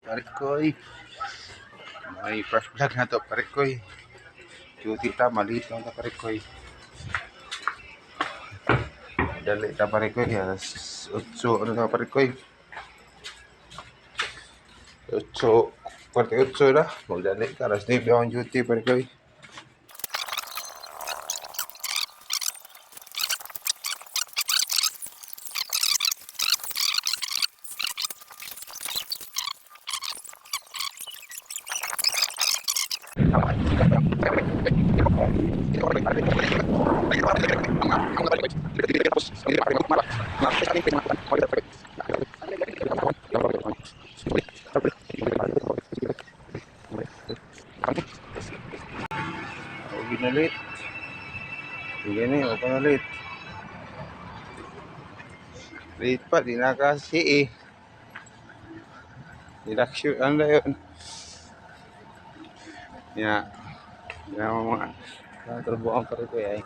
Parikoy. May first vlog na to, Parikoy. Cutie ta, maliit lang ta, Parikoy. Dali ta, Parikoy. Alas 8, ano na, Parikoy? 8:48 na. Magdali ka, alas 9 ang duty, Parikoy. Ginalit. Gini, o panalit. Late pa, di na kasi eh. Relaxure, ano na yun? Yan. Yan mga trabuhan pa rin ko eh.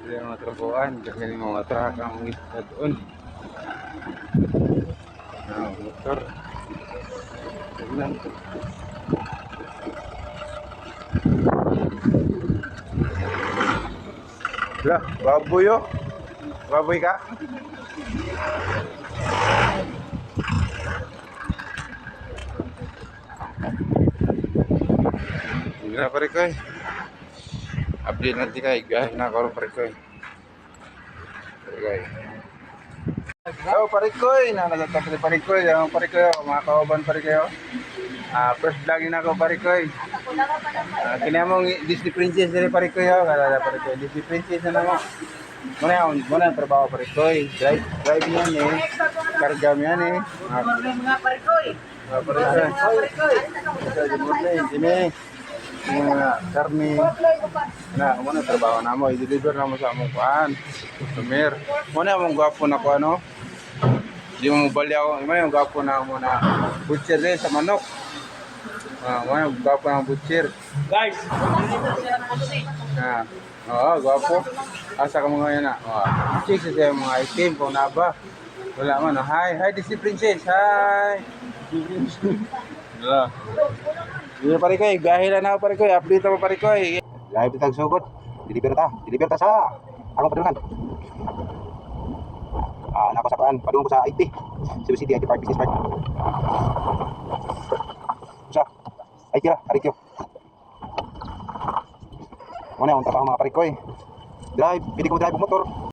Yan mga trabuhan. Kasi yung mga truck ang isa doon. Motor. Tignan. Lah, baboy oh. Baboy ka? Hindi na pare ko eh. Update natin kayo. Biyahe na ako pare ko eh. Hello pare ko eh. Nagtatapos pare ko eh. Pare ko eh. Mga kauban pare ko. First vlog na ako pare ko eh. Kinamong Disney Princess na pare ko eh. Kalala pare ko. Disney Princess na mo. Muna ang trabaho pare ko eh. Drive yan eh. Karga yan eh. Mga pare ko eh. Pare ko eh. Good morning. Sini. Mga karni. Na, muna trabaho na mo. I-deliver na mo sa among kuhaan. Customer. Muna among gwapo na ko ano. Di mo bali ako. Muna yung gwapo na mo na butcher rin sa manok. Muna yung gwapo na butcher. Guys, Oo, gwapo. Asa ka mga yan na. Chicks sa mga item kung na ba. Wala man. Hi, Disney Princess. Hi. Wala. Dito pare ko, biyahe lang ako pare ko, update ako pare ko. Live ditag sugod. Deliver ta sa akong padungan. Nako sa paan, padung ko sa IT. Cebu City IT Park Business Park. Sa IT ra, Arikyo. Muna ang trabaho mga pare ko. Drive, pili ko drive motor.